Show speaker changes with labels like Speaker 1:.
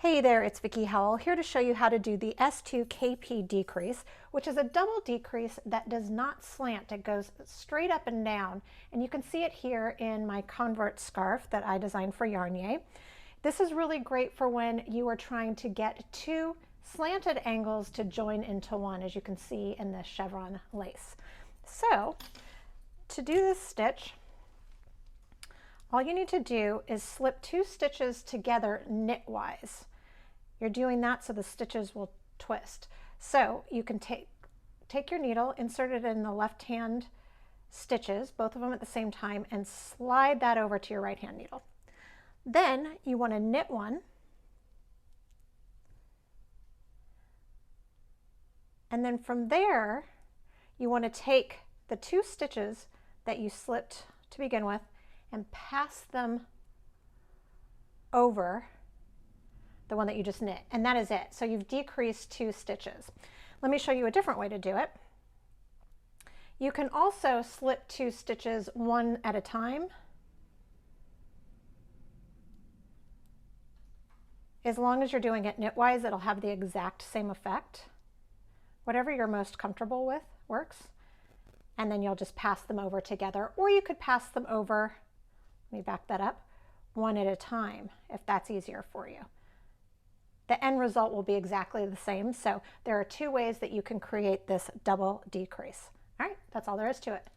Speaker 1: Hey there, it's Vicki Howell here to show you how to do the S2KP decrease, which is a double decrease that does not slant. It goes straight up and down, and you can see it here in my convert scarf that I designed for Yarnier. This is really great for when you are trying to get two slanted angles to join into one, as you can see in this chevron lace. So to do this stitch, all you need to do is slip 2 stitches together knitwise. You're doing that so the stitches will twist. So you can take your needle, insert it in the left hand stitches, both of them at the same time, and slide that over to your right hand needle. Then you want to knit one, and then from there you want to take the 2 stitches that you slipped to begin with and pass them over the one that you just knit, and that is it. So you've decreased 2 stitches. Let me show you a different way to do it. You can also slip 2 stitches one at a time. As long as you're doing it knitwise, it'll have the exact same effect. Whatever you're most comfortable with works. And then you'll just pass them over together, or you could pass them over, let me back that up, one at a time if that's easier for you. The end result will be exactly the same. So there are 2 ways that you can create this double decrease. All right, that's all there is to it.